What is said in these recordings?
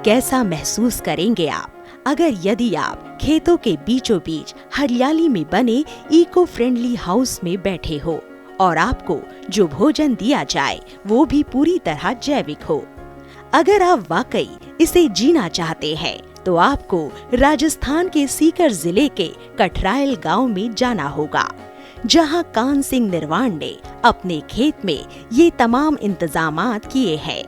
कैसा महसूस करेंगे आप यदि आप खेतों के बीचों बीच हरियाली में बने इको फ्रेंडली हाउस में बैठे हो और आपको जो भोजन दिया जाए वो भी पूरी तरह जैविक हो। अगर आप वाकई इसे जीना चाहते हैं तो आपको राजस्थान के सीकर जिले के कठरायल गांव में जाना होगा, जहां कान सिंह निर्वाण ने अपने खेत में ये तमाम इंतजामात किए हैं।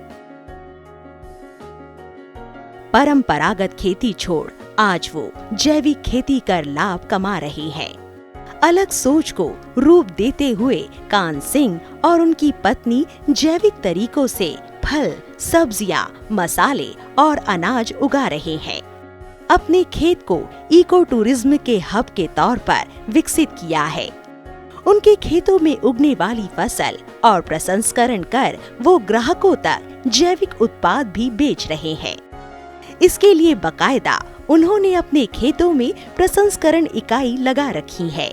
परंपरागत खेती छोड़ आज वो जैविक खेती कर लाभ कमा रही हैं। अलग सोच को रूप देते हुए कान सिंह और उनकी पत्नी जैविक तरीकों से फल, सब्जियां, मसाले और अनाज उगा रहे हैं। अपने खेत को इको टूरिज्म के हब के तौर पर विकसित किया है। उनके खेतों में उगने वाली फसल और प्रसंस्करण कर वो ग्राहकों तक जैविक उत्पाद भी बेच रहे हैं। इसके लिए बकायदा उन्होंने अपने खेतों में प्रसंस्करण इकाई लगा रखी है।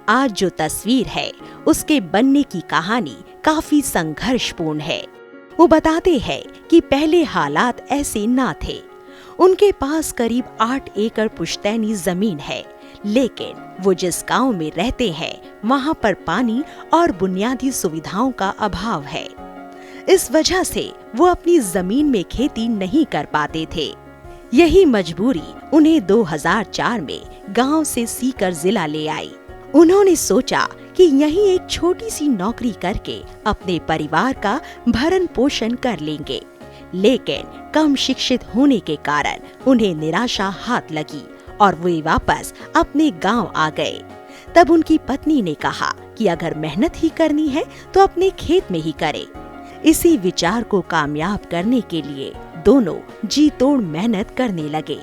आज जो तस्वीर है उसके बनने की कहानी काफी संघर्षपूर्ण है। वो बताते हैं कि पहले हालात ऐसे ना थे। उनके पास करीब 8 एकड़ पुश्तैनी जमीन है, लेकिन वो जिस गांव में रहते हैं वहां पर पानी और बुनियादी सुविधाओं का अभाव है। इस वजह से वो अपनी जमीन में खेती नहीं कर पाते थे। यही मजबूरी उन्हें 2004 में गांव से सीकर जिला ले आई। उन्होंने सोचा कि यहीं एक छोटी सी नौकरी करके अपने परिवार का भरण पोषण कर लेंगे, लेकिन कम शिक्षित होने के कारण उन्हें निराशा हाथ लगी और वे वापस अपने गांव आ गए। तब उनकी पत्नी ने कहा कि अगर मेहनत ही करनी है तो अपने खेत में ही करें। इसी विचार को कामयाब करने के लिए दोनों जी तोड़ मेहनत करने लगे।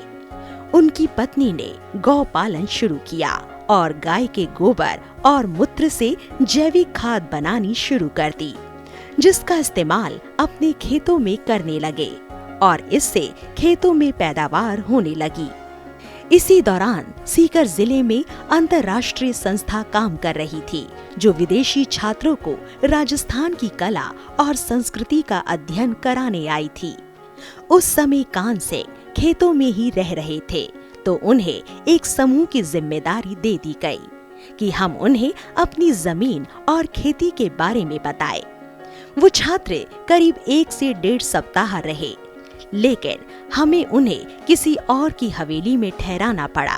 उनकी पत्नी ने गौ पालन शुरू किया और गाय के गोबर और मूत्र से जैविक खाद बनानी शुरू कर दी, जिसका इस्तेमाल अपने खेतों में करने लगे और इससे खेतों में पैदावार होने लगी। इसी दौरान सीकर जिले में अंतर्राष्ट्रीय संस्था काम कर रही थी, जो विदेशी छात्रों को राजस्थान की कला और संस्कृति का अध्ययन कराने आई थी। उस समय कान सिंह खेतों में ही रह रहे थे, तो उन्हें एक समूह की जिम्मेदारी दे दी गई कि हम उन्हें अपनी जमीन और खेती के बारे में बताएं। वो छात्र करीब 1 से 1.5 सप्ताह रहे, लेकिन हमें उन्हें किसी और की हवेली में ठहराना पड़ा।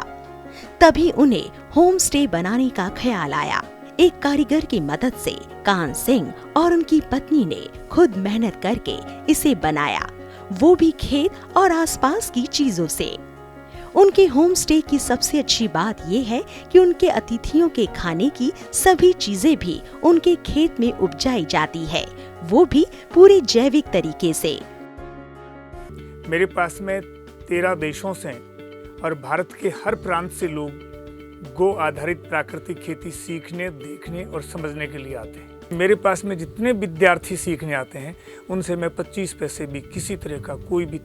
तभी उन्हें होम स्टे बनाने का ख्याल आया। एक कारीगर की मदद से कान सिंह और उनकी पत्नी ने खुद मेहनत करके इसे बनाया, वो भी खेत और आसपास की चीजों से। उनके होम स्टे की सबसे अच्छी बात ये है कि उनके अतिथियों के खाने की सभी चीजें भी उनके खेत में उपजाई जाती है, वो भी पूरे जैविक तरीके से। मेरे पास में 13 देशों से और भारत के हर प्रांत से लोग गो आधारित प्राकृतिक खेती सीखने, देखने और समझने के लिए आते हैं। मेरे पास में जितने विद्यार्थी सीखने आते हैं उनसे मैं 25 पैसे भी किसी तरह का कोई भी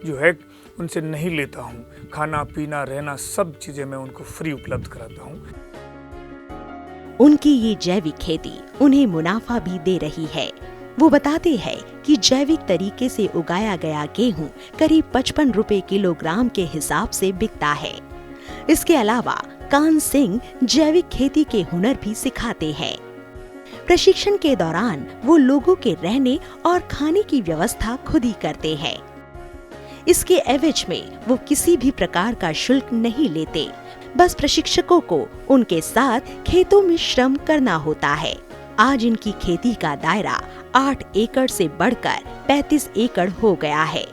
जो है उनसे नहीं लेता हूँ। खाना पीना रहना सब चीजें मैं उनको फ्री उपलब्ध कराता हूँ। उनकी ये जैविक खेती उन्हें मुनाफा भी दे रही है। वो बताते हैं कि जैविक तरीके से उगाया गया गेहूं करीब 55 रुपए किलोग्राम के हिसाब से बिकता है। इसके अलावा कान सिंह जैविक खेती के हुनर भी सिखाते हैं। प्रशिक्षण के दौरान वो लोगों के रहने और खाने की व्यवस्था खुद ही करते हैं। इसके एवज में वो किसी भी प्रकार का शुल्क नहीं लेते, बस प्रशिक्षकों को उनके साथ खेतों में श्रम करना होता है। आज इनकी खेती का दायरा 8 एकड़ से बढ़कर 35 एकड़ हो गया है।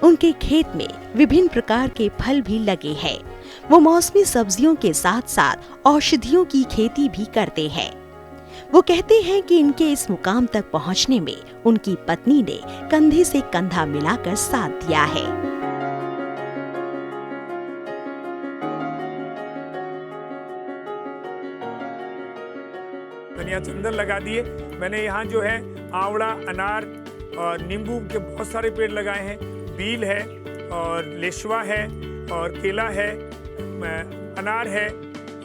उनके खेत में विभिन्न प्रकार के फल भी लगे हैं। वो मौसमी सब्जियों के साथ साथ औषधियों की खेती भी करते हैं। वो कहते हैं कि इनके इस मुकाम तक पहुंचने में उनकी पत्नी ने कंधे से कंधा मिलाकर साथ दिया है। धनिया चंदन लगा दिए। मैंने यहाँ जो है आंवला, अनार और नींबू के बहुत सारे पेड़ लगाए हैं। बील है और लेशवा है और केला है, अनार है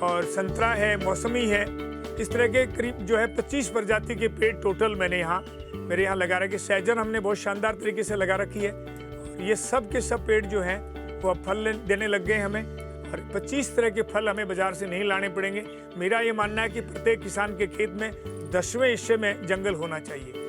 और संतरा है, मौसमी है इस तरह के करीब जो है 25 प्रजाति के पेड़ टोटल मेरे यहाँ लगा रखे। सहजन हमने बहुत शानदार तरीके से लगा रखी है। ये सब के सब पेड़ जो हैं वो अब फल देने लग गए हमें, और 25 तरह के फल हमें बाजार से नहीं लाने पड़ेंगे। मेरा ये मानना है कि प्रत्येक किसान के खेत में 10वें हिस्से में जंगल होना चाहिए।